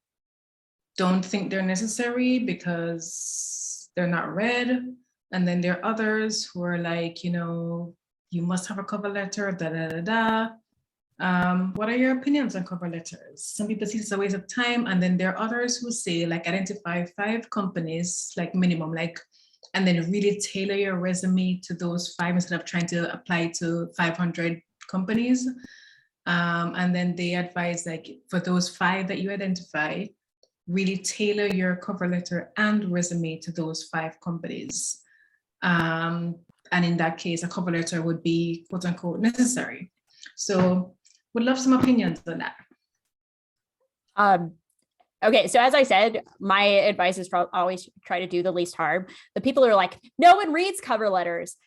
G: don't think they're necessary because they're not read. And then there are others who are like, you must have a cover letter, da da da da. What are your opinions on cover letters? Some people see it's a waste of time. And then there are others who say, like, identify 5 companies, like minimum, like, and then really tailor your resume to those 5 instead of trying to apply to 500 companies. And then they advise, like, for those 5 that you identify, really tailor your cover letter and resume to those 5 companies. And in that case, a cover letter would be quote unquote necessary. So would love some opinions on that.
B: Okay, so as I said, my advice is always try to do the least harm. The people who are like, no one reads cover letters.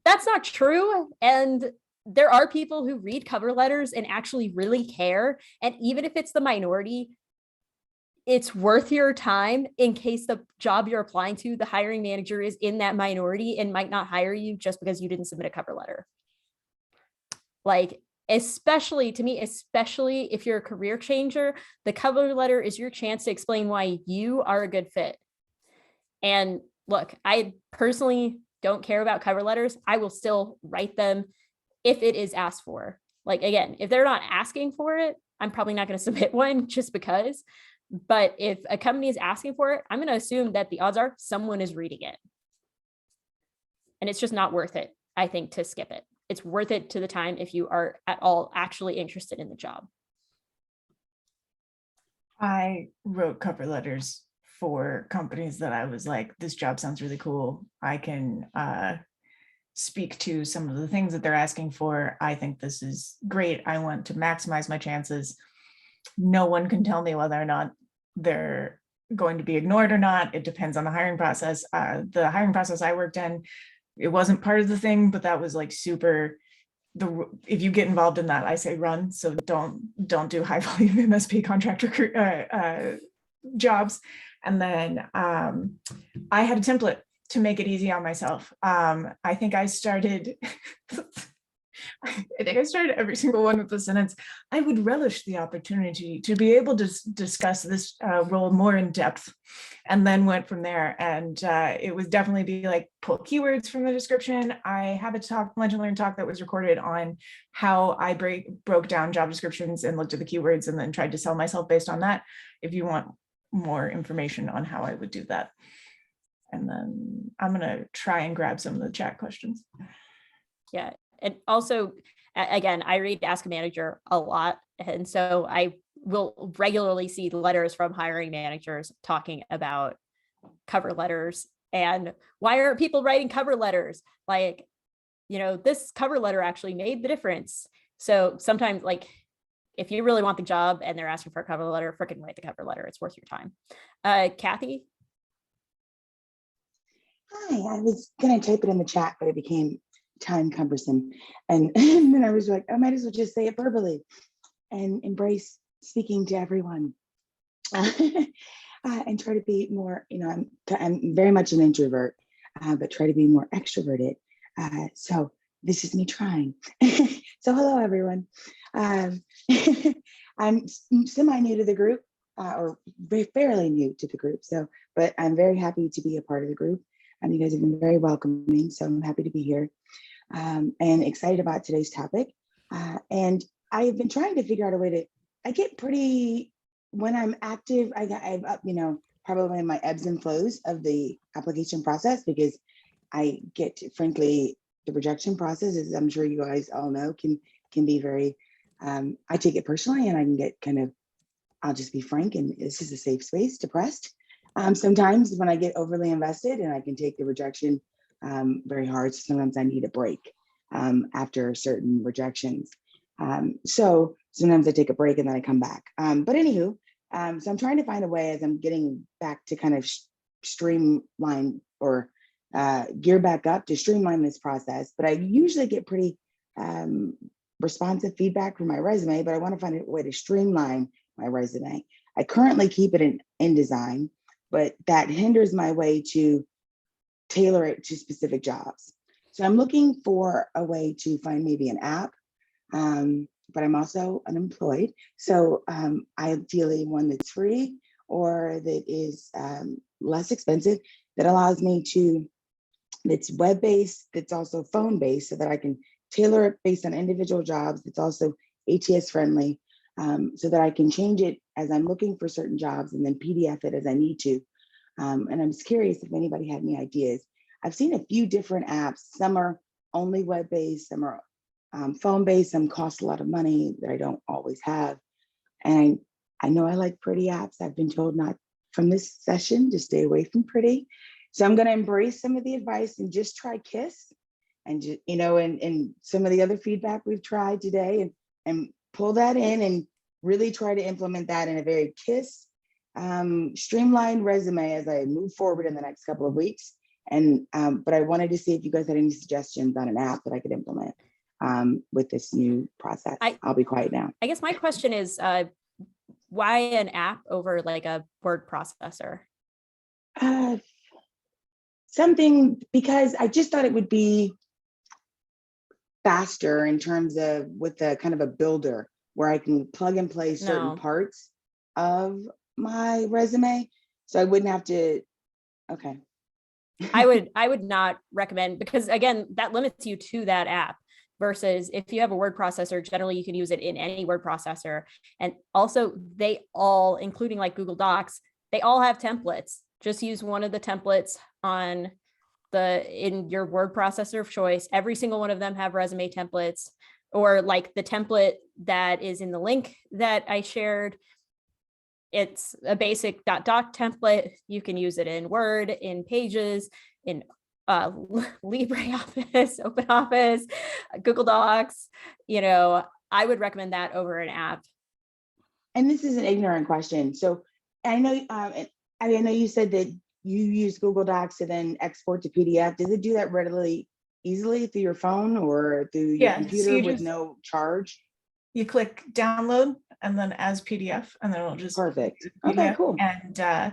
B: That's not true. And there are people who read cover letters and actually really care. And even if it's the minority, it's worth your time in case the job you're applying to, the hiring manager is in that minority and might not hire you just because you didn't submit a cover letter. Like, especially to me, especially if you're a career changer, the cover letter is your chance to explain why you are a good fit. And look, I personally don't care about cover letters. I will still write them if it is asked for. Like, again, if they're not asking for it, I'm probably not going to submit one just because. But if a company is asking for it, I'm going to assume that the odds are someone is reading it. And it's just not worth it, I think, to skip it. It's worth it to the time if you are at all actually interested in the job.
C: I wrote cover letters for companies that I was like, this job sounds really cool. I can speak to some of the things that they're asking for. I think this is great. I want to maximize my chances. No one can tell me whether or not they're going to be ignored or not. It depends on the hiring process. The hiring process I worked in, it wasn't part of the thing, but that was like super. If you get involved in that, I say run. So don't do high volume MSP contract jobs. And then I had a template to make it easy on myself. I think I started. I started every single one with the sentence, I would relish the opportunity to be able to discuss this role more in depth, and then went from there. And it was definitely be like, pull keywords from the description. I have a lunch and learn talk that was recorded on how I broke down job descriptions and looked at the keywords and then tried to sell myself based on that. If you want more information on how I would do that. And then I'm going to try and grab some of the chat questions.
B: Yeah. And also, again, I read Ask a Manager a lot. And so I will regularly see letters from hiring managers talking about cover letters and why aren't people writing cover letters? Like, this cover letter actually made the difference. So sometimes, like, if you really want the job and they're asking for a cover letter, freaking write the cover letter. It's worth your time. Kathy?
H: Hi, I was going to type it in the chat, but it became time cumbersome. And then I was like, I might as well just say it verbally and embrace speaking to everyone. And try to be more, I'm very much an introvert, but try to be more extroverted. So this is me trying. So hello, everyone. I'm semi-new to the group, or fairly new to the group. But I'm very happy to be a part of the group. You guys have been very welcoming, so I'm happy to be here and excited about today's topic. And I've been trying to figure out a way to, I get pretty, when I'm active, I've up, probably in my ebbs and flows of the application process, because I get, frankly, the rejection process, as I'm sure you guys all know, can be very, I take it personally, and I can get kind of, I'll just be frank, and this is a safe space, depressed. Sometimes when I get overly invested, and I can take the rejection very hard, so sometimes I need a break after certain rejections. So sometimes I take a break and then I come back. But anywho, So I'm trying to find a way as I'm getting back to kind of streamline or gear back up to streamline this process. But I usually get pretty responsive feedback from my resume, but I want to find a way to streamline my resume. I currently keep it in InDesign, but that hinders my way to tailor it to specific jobs. So I'm looking for a way to find maybe an app, but I'm also unemployed. So ideally one that's free or that is less expensive, that allows me to, that's web-based, that's also phone-based, so that I can tailor it based on individual jobs. That's also ATS friendly, so that I can change it as I'm looking for certain jobs and then PDF it as I need to. And I'm just curious if anybody had any ideas. I've seen a few different apps. Some are only web-based, some are phone-based, some cost a lot of money that I don't always have. And I know I like pretty apps. I've been told not from this session to stay away from pretty. So I'm going to embrace some of the advice and just try KISS, and just, you know, and some of the other feedback we've tried today, and pull that in and really try to implement that in a very KISS streamlined resume as I move forward in the next couple of weeks. And but I wanted to see if you guys had any suggestions on an app that I could implement with this new process. I'll be quiet now.
B: I guess my question is, why an app over like a word processor?
H: Something, because I just thought it would be faster in terms of with a kind of a builder where I can plug and play certain parts of my resume. So I wouldn't have to, okay.
B: I would not recommend, because again, that limits you to that app. Versus if you have a word processor, generally you can use it in any word processor. And also they all, including like Google Docs, they all have templates. Just use one of the templates in your word processor of choice. Every single one of them have resume templates, or like the template that is in the link that I shared. It's a basic .doc template. You can use it in Word, in Pages, in LibreOffice, OpenOffice, Google Docs. You know, I would recommend that over an app.
H: And this is an ignorant question. So I know, I know you said that you use Google Docs to then export to PDF. Does it do that readily, easily through your phone or through your computer with no charge?
C: You click download and then as PDF, and then it'll just
H: perfect.
C: PDF.
H: Okay, cool.
C: And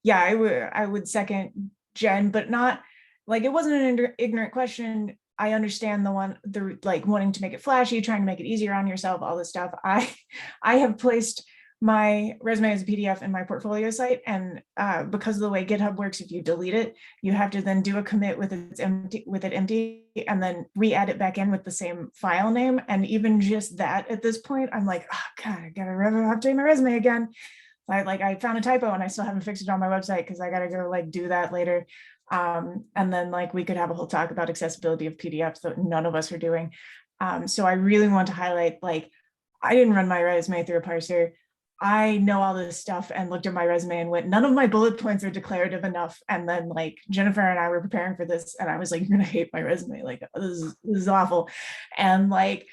C: yeah, I would second Jen, but not like, it wasn't an ignorant question. I understand the like wanting to make it flashy, trying to make it easier on yourself, all this stuff. I have placed my resume as a PDF in my portfolio site, and because of the way GitHub works, if you delete it, you have to then do a commit with it empty, and then re-add it back in with the same file name. And even just that, at this point, I'm like, oh God, I gotta update my resume again. I found a typo and I still haven't fixed it on my website because I gotta go like do that later. And then like we could have a whole talk about accessibility of PDFs that none of us are doing. So I really want to highlight, like, I didn't run my resume through a parser. I know all this stuff and looked at my resume and went, none of my bullet points are declarative enough. And then like Jennifer and I were preparing for this and I was like, you're gonna hate my resume. Like this is awful. And like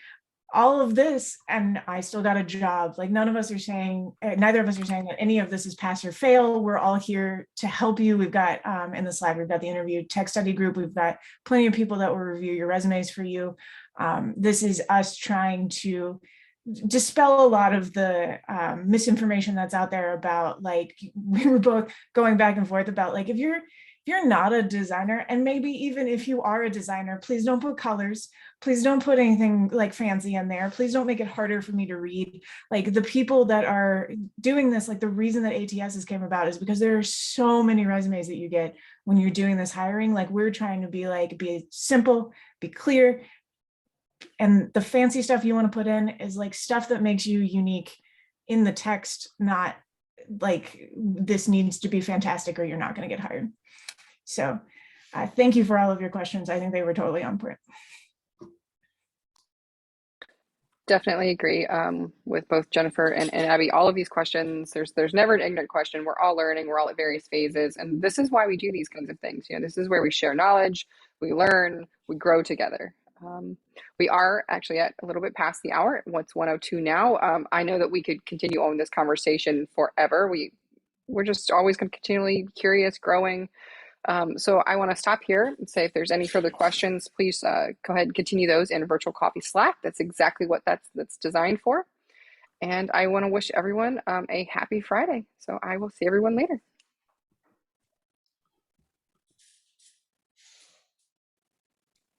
C: all of this, and I still got a job. Like neither of us are saying that any of this is pass or fail. We're all here to help you. We've got in the Slack, we've got the interview tech study group. We've got plenty of people that will review your resumes for you. This is us trying to dispel a lot of the misinformation that's out there about, like, we were both going back and forth about, like, if you're not a designer, and maybe even if you are a designer, please don't put colors, please don't put anything like fancy in there, please don't make it harder for me to read. Like the people that are doing this, like the reason that ATSs came about is because there are so many resumes that you get when you're doing this hiring. Like we're trying to be simple, be clear, and the fancy stuff you want to put in is like stuff that makes you unique in the text, not like this needs to be fantastic or you're not going to get hired. So thank you for all of your questions. I think they were totally on point.
A: Definitely agree with both Jennifer and Abby. All of these questions, there's never an ignorant question. We're all learning, we're all at various phases. And this is why we do these kinds of things. You know, this is where we share knowledge, we learn, we grow together. We are actually at a little bit past the hour. It's 1:02 now. I know that we could continue on this conversation forever. We're just always continually curious, growing. So I want to stop here and say if there's any further questions, please go ahead and continue those in Virtual Coffee Slack. That's exactly what that's designed for. And I want to wish everyone a happy Friday. So I will see everyone later.